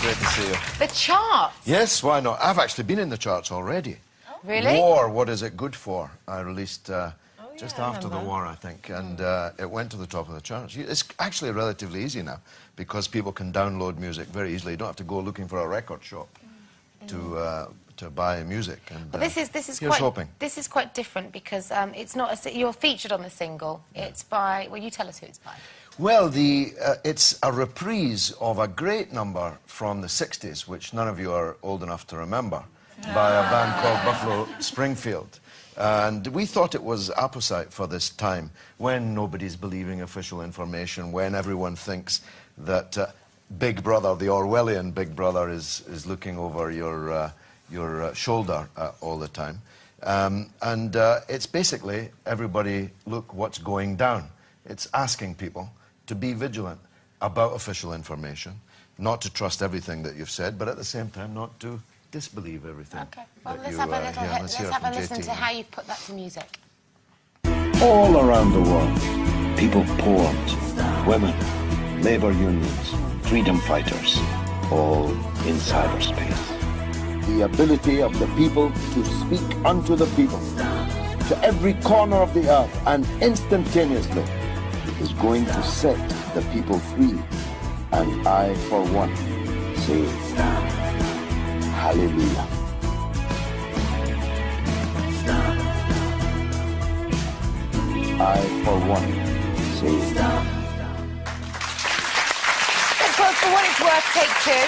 Great to see you. The charts? Yes, why not? I've actually been in the charts already. Oh. Really? War, What Is It Good For? I released just after the war, I think, and it went to the top of the charts. It's actually relatively easy now, because people can download music very easily. You don't have to go looking for a record shop to buy music. And well, this is quite different, because it's not you're featured on the single. It's by, well, you tell us who it's by. Well, it's a reprise of a great number from the 60s, which none of you are old enough to remember, by a band called Buffalo Springfield. And we thought it was apposite for this time, when nobody's believing official information, when everyone thinks that Big Brother, the Orwellian Big Brother, is looking over your shoulder all the time. It's basically, everybody, look what's going down. It's asking people to be vigilant about official information, not to trust everything that you've said, but at the same time not to disbelieve everything. Okay, well, let's have a listen to how you've put that to music. All around the world, people poems, women, labor unions, freedom fighters, all in cyberspace. The ability of the people to speak unto the people, to every corner of the earth, and instantaneously, is going to set the people free. And I, for one, say, hallelujah. I, for one, say, Let's go for what it's worth, take two.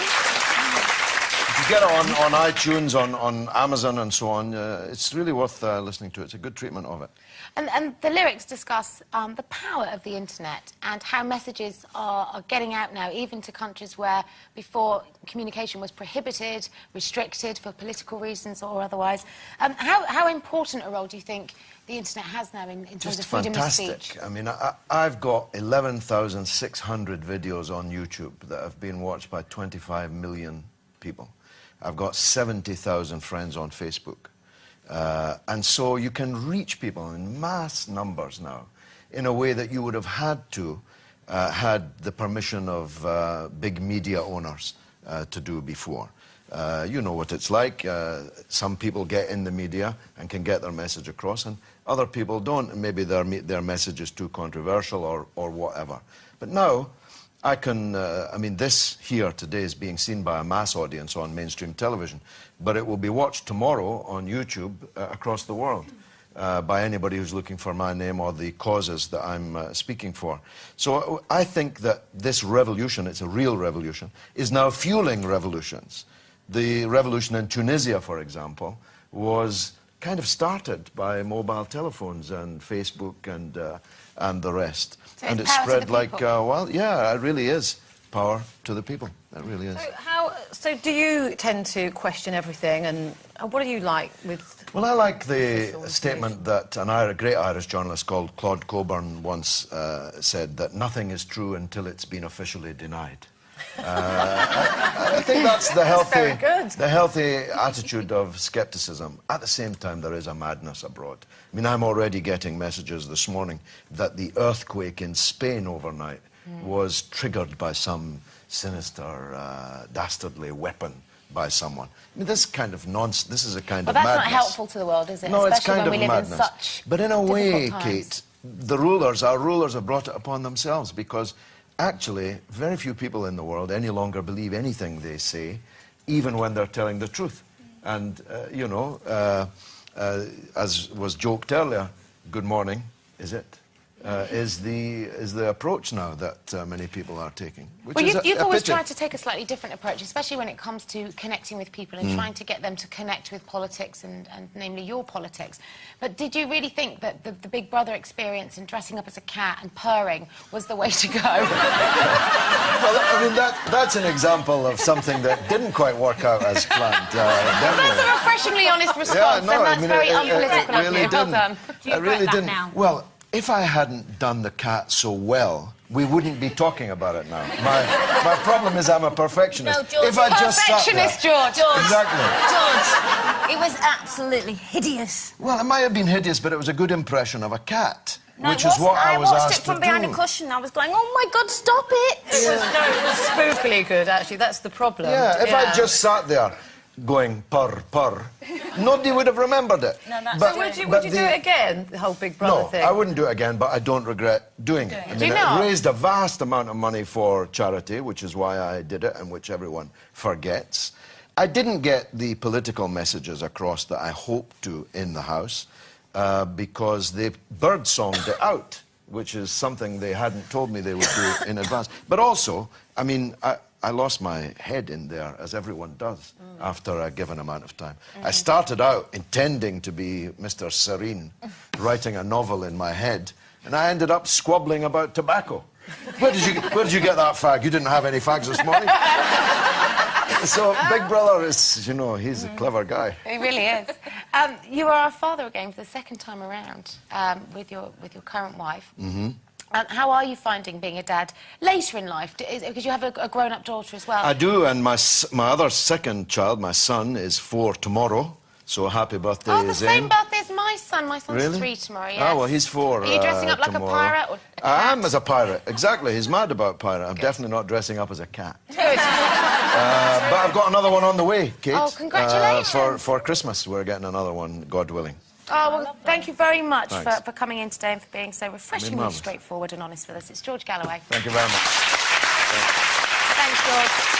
If you get it on iTunes, on Amazon and so on, it's really worth listening to. It's a good treatment of it. And the lyrics discuss the power of the internet and how messages are getting out now, even to countries where before communication was prohibited, restricted for political reasons or otherwise. How important a role do you think the internet has now in terms of freedom of speech? I mean, I've got 11,600 videos on YouTube that have been watched by 25 million people. I've got 70,000 friends on Facebook. And so you can reach people in mass numbers now in a way that you would have had to had the permission of big media owners to do before. You know what it's like. Some people get in the media and can get their message across, and other people don't. Maybe their message is too controversial or whatever. But now, I can, I mean, this here today is being seen by a mass audience on mainstream television, but it will be watched tomorrow on YouTube across the world by anybody who's looking for my name or the causes that I'm speaking for. So I think that this revolution, it's a real revolution, is now fueling revolutions. The revolution in Tunisia, for example, was kind of started by mobile telephones and Facebook and the rest. So and it power spread to the like, people. well, yeah, it really is power to the people. It really is. So do you tend to question everything, and what do you like with... Well, I like the statement that a great Irish journalist called Claude Coburn once said, that nothing is true until it's been officially denied. I think that's the healthy attitude of scepticism. At the same time, there is a madness abroad. I mean, I'm already getting messages this morning that the earthquake in Spain overnight was triggered by some sinister, dastardly weapon by someone. I mean, this kind of nonsense, this is a kind of madness. But that's not helpful to the world, is it? No, especially it's kind when we of live madness. in such but in a way, times. Kate, the rulers, our rulers, have brought it upon themselves, because actually, very few people in the world any longer believe anything they say, even when they're telling the truth. And, you know, as was joked earlier, good morning, is it? Is the approach now that many people are taking. Which well, is you've a always pity. tried to take a slightly different approach, especially when it comes to connecting with people and trying to get them to connect with politics and namely your politics. But did you really think that the Big Brother experience and dressing up as a cat and purring was the way to go? Well, I mean, that's an example of something that didn't quite work out as planned. That's a refreshingly honest response, and that's very unpolitical of you. Well done. I really didn't. Well, if I hadn't done the cat so well, we wouldn't be talking about it now. My problem is I'm a perfectionist. No, George, if I just sat there, perfectionist, George. Exactly. George, it was absolutely hideous. Well, it might have been hideous, but it was a good impression of a cat. No, which it is what wasn't. I was watched asked it from to behind do. a cushion. I was going, oh my God, stop it! It was spookily good, actually. That's the problem. Yeah, if I'd just sat there going purr, purr, nobody would have remembered it. No, that's So would you do it again, the whole Big Brother No, thing? I wouldn't do it again, but I don't regret doing it. I Do you mean, not? it raised a vast amount of money for charity, which is why I did it, and which everyone forgets. I didn't get the political messages across that I hoped to in the House, because they bird-songed it out, which is something they hadn't told me they would do in advance. But also, I mean, I lost my head in there, as everyone does, after a given amount of time. I started out intending to be Mr. Serene, writing a novel in my head, and I ended up squabbling about tobacco. Where did you get that fag? You didn't have any fags this morning? So Big Brother is, you know, he's a clever guy. He really is. You are a father again for the second time around with your current wife. How are you finding being a dad later in life? Because you have a grown-up daughter as well. I do, and my other second child, my son, is 4 tomorrow. So happy birthday, Oh, the Zane. same birthday as my son. My son's Really? 3 tomorrow, yes. Ah, well, he's 4 Are you dressing up like tomorrow. a pirate or a I cat? am as a pirate, exactly. He's mad about pirate. I'm definitely not dressing up as a cat. Good. But I've got another one on the way, Kate. Oh, congratulations. For Christmas, we're getting another one, God willing. Oh, well, thank you very much Thanks. for coming in today and for being so refreshingly marvellous. straightforward and honest with us. It's George Galloway. Thank you very much. Thanks, George.